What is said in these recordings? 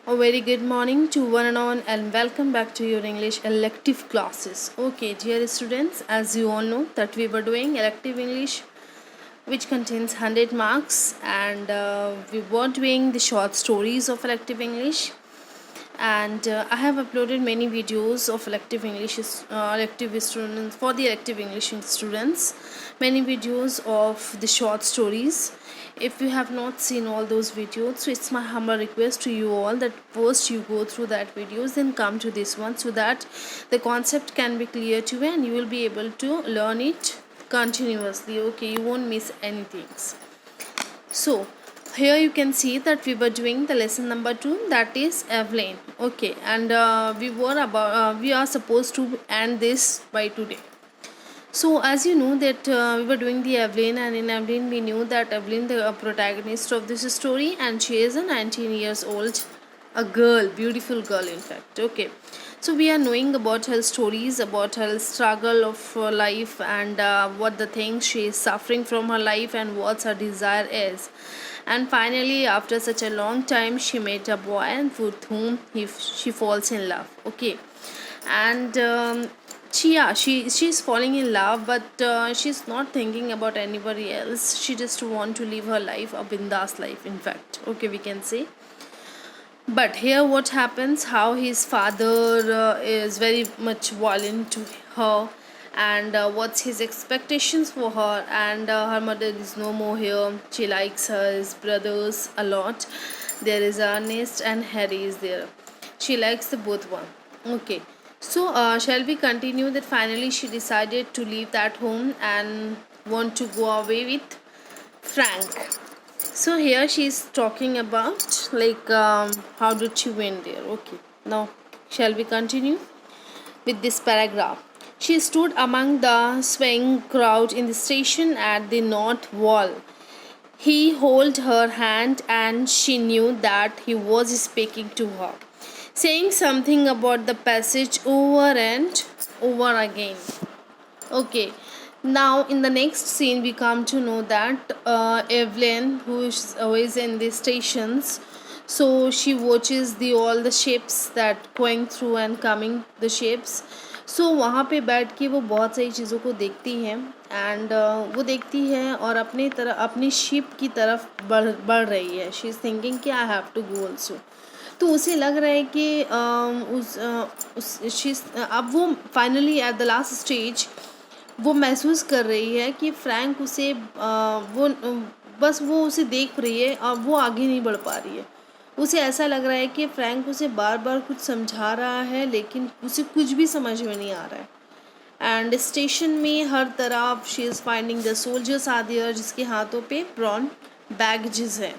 A very good morning to one and all, and welcome back to your English elective classes. Okay, dear students, as you all know that we were doing elective English, which contains 100 marks, and we were doing the short stories of elective English. And I have uploaded many videos of elective students for the elective English students, many videos of the short stories. If you have not seen all those videos, so it's my humble request to you all that first you go through that videos, then come to this one, so that the concept can be clear to you and you will be able to learn it continuously. Okay, you won't miss anything. So here you can see that we were doing the lesson number 2, that is Evelyn. Okay, and we are supposed to end this by today. So as you know that we were doing the Evelyn, and in Evelyn we knew that Evelyn the protagonist of this story, and she is a 19 years old, a girl, beautiful girl in fact. Okay, so we are knowing about her stories, about her struggle of her life, and what the things she is suffering from her life, and what her desire is. And finally, after such a long time, she met a boy, and with whom she falls in love. Okay, and she's falling in love, but she's not thinking about anybody else. She just want to live her life, a bindas life in fact. Okay, we can say. But here what happens, how his father is very much violent to her, and what's his expectations for her, and her mother is no more here. She likes her his brothers a lot. There is Ernest and Harry is there. She likes the both one. Okay, so shall we continue that finally she decided to leave that home and want to go away with Frank. So here she is talking about how did she went there. Okay, now shall we continue with this paragraph. She stood among the swaying crowd in the station at the north wall. He held her hand, and she knew that he was speaking to her, saying something about the passage over and over again. Okay, now in the next scene we come to know that Evelyn, who is always in the stations, so she watches the all the ships that going through and coming the ships. So वहाँ पे बैठ के वो बहुत सारी चीज़ों को देखती हैं, एंड वो देखती है और अपनी शिप की तरफ बढ़ रही है. शी इज़ थिंकिंग कि I have to go also. तो उसे लग रहा है कि अब वो finally at the last stage वो महसूस कर रही है कि फ्रैंक उसे वो उसे देख रही है और वो आगे नहीं बढ़ पा रही है. उसे ऐसा लग रहा है कि फ्रैंक उसे बार बार कुछ समझा रहा है, लेकिन उसे कुछ भी समझ में नहीं आ रहा है. एंड स्टेशन में हर तरफ she is finding the soldiers are there, जिसके हाथों पे ब्राउन बैगेजेस हैं.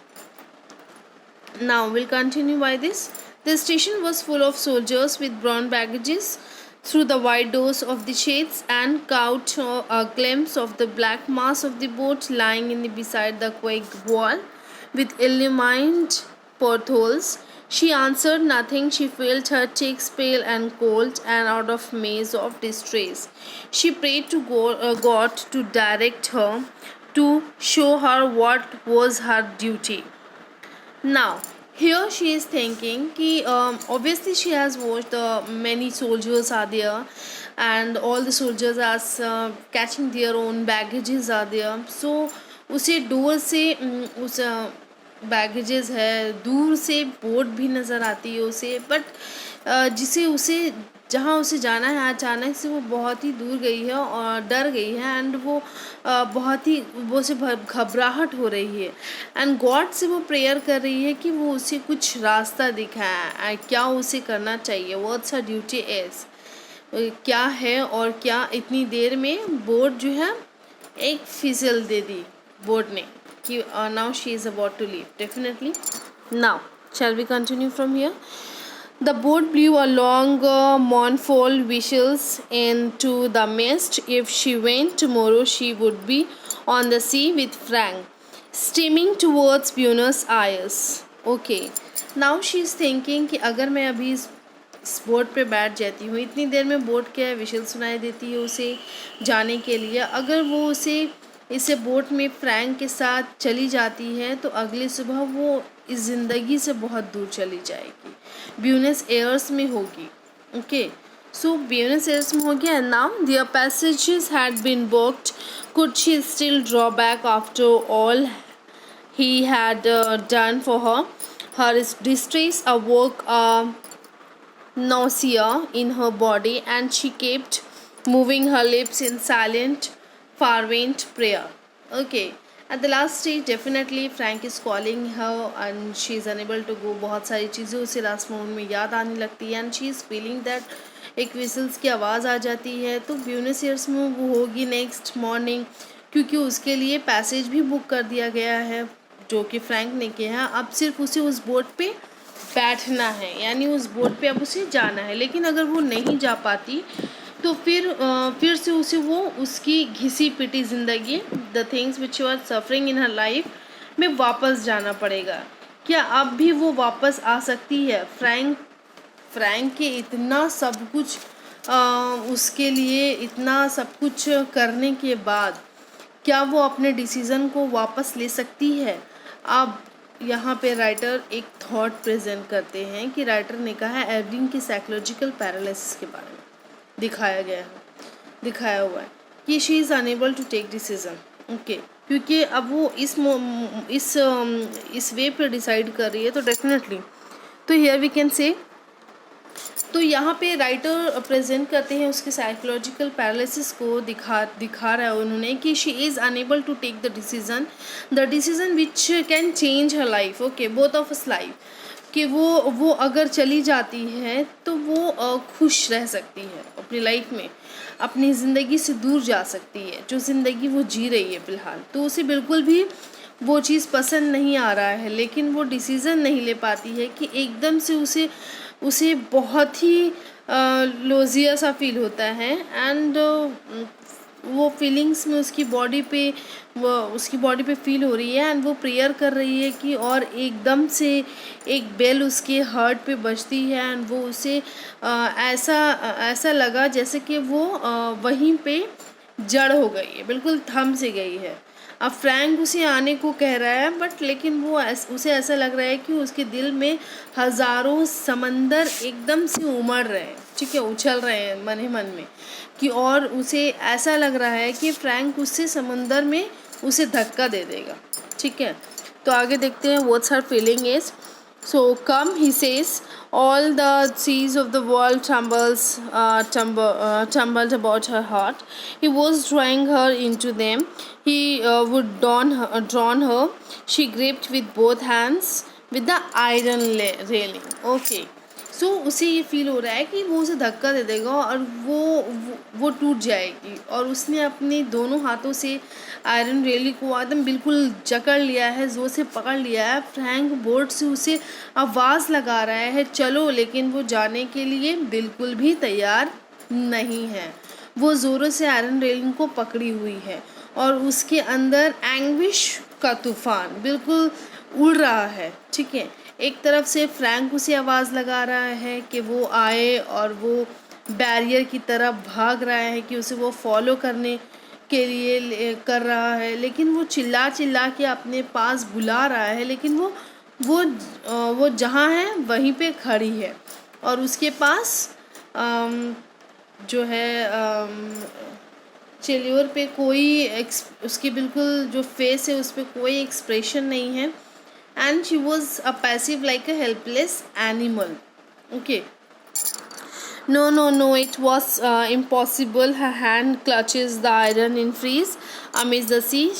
Now we'll continue by this. The station was full of soldiers with brown baggages. Through the wide doors of the shades and caught a glimpse of the black mass of the boat lying in beside the quake wall with illumined portholes. She answered nothing. She felt her cheeks pale and cold, and out of maze of distress. She prayed to God to direct her, to show her what was her duty. Now, here she is thinking कि obviously she has watched many soldiers are there, and all the soldiers are catching their own baggages are there. So उसे door से उस baggages है, दूर से boat भी नज़र आती है उसे, बट जिसे उसे जहाँ उसे जाना है अचानक से वो बहुत ही दूर गई है और डर गई है, एंड वो बहुत ही वो से घबराहट हो रही है, एंड गॉड से वो प्रेयर कर रही है कि वो उसे कुछ रास्ता दिखाए, क्या उसे करना चाहिए, व्हाट्स हर ड्यूटी इज, क्या है और क्या. इतनी देर में बोट जो है एक फिसल दे दी बोट ने कि now she is about to leave definitely. Now shall we continue from here. The boat blew a long, mournful whistles into the mist. If she went tomorrow, she would be on the sea with Frank, steaming towards Buenos Aires. Okay. Now she is thinking कि अगर मैं अभी इस boat पे बैठ जाती हूँ, इतनी देर में बोट क्या है विशल सुनाई देती है उसे जाने के लिए. अगर वो उसे इसे बोट में फ्रैंक के साथ चली जाती है तो अगली सुबह वो इस ज़िंदगी से बहुत दूर चली जाएगी, ब्यूनस एयर्स में होगी। ओके, सो ब्यूनस एयर्स में हो गया। Now their passages had been booked, could she still draw back after all he had done for her? Her distress awoke nausea in her body, and she kept moving her lips in silent, fervent prayer. Okay. At the last stage, definitely Frank is calling her and she is unable to go. बहुत सारी चीज़ें उसे last moment में याद आने लगती है, and she is feeling that एक विसल्स की आवाज़ आ जाती है। तो ब्यूनस एयर्स में वो होगी नेक्स्ट मॉर्निंग, क्योंकि उसके लिए पैसेज भी बुक कर दिया गया है जो कि फ्रैंक ने किया है। अब सिर्फ उसे उस बोट पे बैठना है, यानी उस बोट पे अब उसे जाना है। लेकिन अगर वो नहीं जा पाती तो फिर से उसे वो उसकी घिसी पिटी ज़िंदगी, the things which you are suffering in her life में वापस जाना पड़ेगा। क्या अब भी वो वापस आ सकती है? फ्रैंक के इतना सब कुछ उसके लिए इतना सब कुछ करने के बाद क्या वो अपने डिसीज़न को वापस ले सकती है? अब यहाँ पे राइटर एक थॉट प्रेजेंट करते हैं कि राइटर ने कहा है एवलिन की साइकोलॉजिकल पैरालिसिस के बारे में दिखाया हुआ है कि she is unable to take decision. Okay, क्योंकि अब वो इस वे पे डिसाइड कर रही है, तो डेफिनेटली तो हियर वी कैन से, तो यहाँ पे राइटर प्रेजेंट करते हैं उसके साइकोलॉजिकल पैरालिसिस को दिखा रहा है उन्होंने कि she is unable to take the decision which can change her life. Okay, both of us life, कि वो अगर चली जाती है तो वो खुश रह सकती है अपनी लाइफ में, अपनी ज़िंदगी से दूर जा सकती है जो ज़िंदगी वो जी रही है फ़िलहाल। तो उसे बिल्कुल भी वो चीज़ पसंद नहीं आ रहा है, लेकिन वो डिसीज़न नहीं ले पाती है कि एकदम से उसे बहुत ही लोजिया सा फील होता है, एंड वो फीलिंग्स में उसकी बॉडी पे फील हो रही है, एंड वो प्रेयर कर रही है कि, और एकदम से एक बेल उसके हार्ट पे बजती है, एंड वो उसे ऐसा लगा जैसे कि वो वहीं पे जड़ हो गई है, बिल्कुल थम से गई है। अब फ्रैंक उसे आने को कह रहा है, बट लेकिन उसे ऐसा लग रहा है कि उसके दिल में हज़ारों समंदर एकदम से उमड़ रहे हैं, ठीक है, उछल रहे हैं मन ही मन में कि, और उसे ऐसा लग रहा है कि फ्रैंक उससे समंदर में उसे धक्का दे देगा। ठीक है, तो आगे देखते हैं what's her feeling is. So come, he says, all the seas of the world tumbled about her heart. He was drawing her into them. He would drown her. She gripped with both hands with the iron railing. Okay. सो उसे ये feel हो रहा है कि वो उसे धक्का दे देगा और वो टूट जाएगी, और उसने अपने दोनों हाथों से आयरन रेलिंग को एकदम बिल्कुल जकड़ लिया है, ज़ोर से पकड़ लिया है। फ्रैंक बोर्ड से उसे आवाज़ लगा रहा है चलो, लेकिन वो जाने के लिए बिल्कुल भी तैयार नहीं है। वो ज़ोरों से आयरन रेलिंग को पकड़ी हुई है और उसके अंदर एंग्विश का तूफान बिल्कुल उड़ रहा है। ठीक है, एक तरफ से फ्रैंक उसे आवाज़ लगा रहा है कि वो आए, और वो बैरियर की तरफ भाग रहा है कि उसे वो फॉलो करने के लिए कर रहा है, लेकिन वो चिल्ला के अपने पास बुला रहा है, लेकिन वो जहाँ है वहीं पे खड़ी है, और उसके पास जो है चेल्योर पे कोई उसकी बिल्कुल जो फेस है उस पर कोई एक्सप्रेशन नहीं है, and she was a passive like a helpless animal. Okay, no, it was impossible. Her hand clutches the iron in freeze amidst the sea.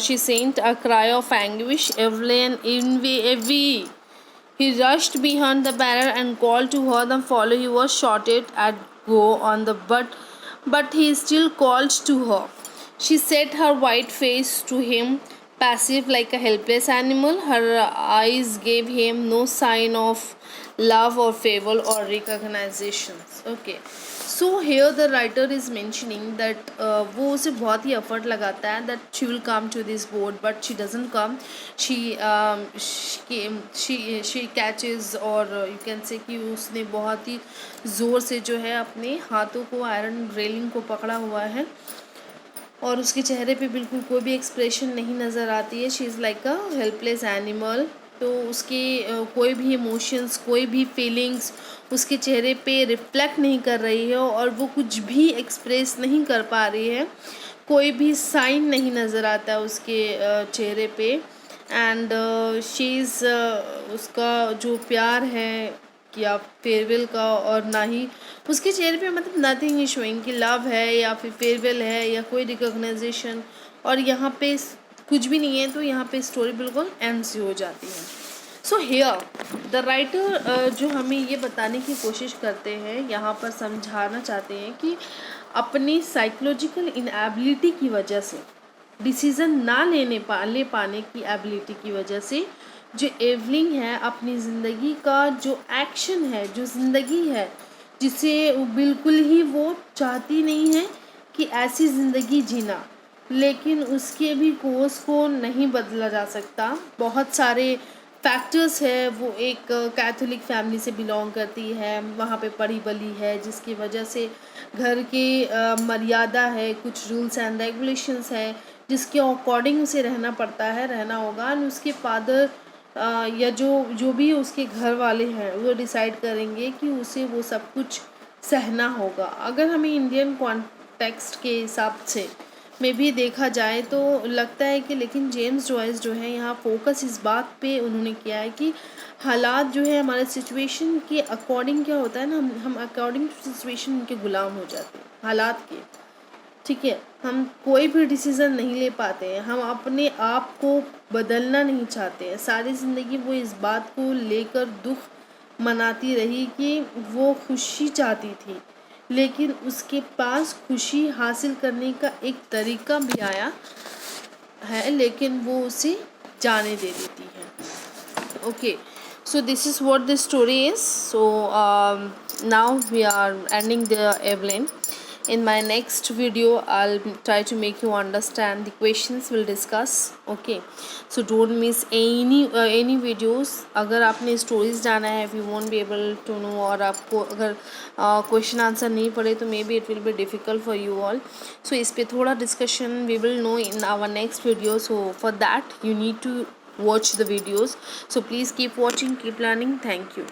She sent a cry of anguish. Evelyn, Evie. He rushed behind the barrier and called to her to follow. He was shouted at go on the but he still called to her. She set her white face to him, passive like a helpless animal. Her eyes gave him no sign of love or favor or recognition. Okay, so here the writer is mentioning that वो उसे बहुत ही effort लगाता है that she will come to this boat, but she doesn't come. She catches, or you can say कि उसने बहुत ही ज़ोर से जो है अपने हाथों को आयरन रेलिंग को पकड़ा हुआ है, और उसके चेहरे पे बिल्कुल कोई भी एक्सप्रेशन नहीं नज़र आती है। She is like a helpless animal. तो उसके कोई भी इमोशंस, कोई भी फीलिंग्स उसके चेहरे पे रिफ्लेक्ट नहीं कर रही है और वो कुछ भी एक्सप्रेस नहीं कर पा रही है। कोई भी साइन नहीं नज़र आता है उसके चेहरे पे। एंड शी इज़ उसका जो प्यार है या फेयरवेल का, और ना ही उसके चेहरे पे मतलब नथिंग इज शोइंग कि लव है या फिर फेयरवेल है या कोई रिकॉग्नाइजेशन, और यहाँ पे कुछ भी नहीं है। तो यहाँ पे स्टोरी बिल्कुल एंड सी हो जाती है। सो हियर द राइटर जो हमें ये बताने की कोशिश करते हैं, यहाँ पर समझाना चाहते हैं कि अपनी साइकोलॉजिकल इनएबिलिटी की वजह से, डिसीज़न ना ले पाने की एबिलिटी की वजह से, जो एवलिंग है अपनी ज़िंदगी का जो एक्शन है, जो ज़िंदगी है जिसे बिल्कुल ही वो चाहती नहीं है कि ऐसी ज़िंदगी जीना, लेकिन उसके भी कोर्स को नहीं बदला जा सकता। बहुत सारे फैक्टर्स है। वो एक कैथोलिक फैमिली से बिलोंग करती है, वहाँ पे पढ़ी बली है, जिसकी वजह से घर के मर्यादा है, कुछ रूल्स एंड रेगुलेशंस है जिसके अकॉर्डिंग उसे रहना पड़ता है, रहना होगा। और उसके फादर या जो भी उसके घर वाले हैं वो डिसाइड करेंगे कि उसे वो सब कुछ सहना होगा। अगर हमें इंडियन कॉन्टेक्स्ट के हिसाब से में भी देखा जाए तो लगता है कि, लेकिन जेम्स जॉयस जो है यहाँ फोकस इस बात पे उन्होंने किया है कि हालात जो है हमारे सिचुएशन के अकॉर्डिंग क्या होता है ना, हम अकॉर्डिंग टू सिचुएशन उनके गुलाम हो जाते हैं हालात के। ठीक है, हम कोई भी डिसीज़न नहीं ले पाते हैं, हम अपने आप को बदलना नहीं चाहते हैं। सारी ज़िंदगी वो इस बात को लेकर दुख मनाती रही कि वो खुशी चाहती थी, लेकिन उसके पास खुशी हासिल करने का एक तरीका भी आया है, लेकिन वो उसे जाने दे देती है। Okay, so this is what the story is. So now we are ending the Evelyn. In my next video I'll try to make you understand the questions we'll discuss. Okay, so don't miss any videos. अगर आपने stories जाना है, if you won't be able to know, और आपको अगर question answer नहीं पड़े तो maybe it will be difficult for you all. So इस पे थोड़ा discussion we will know in our next video. So for that you need to watch the videos. So please keep watching, keep learning. Thank you.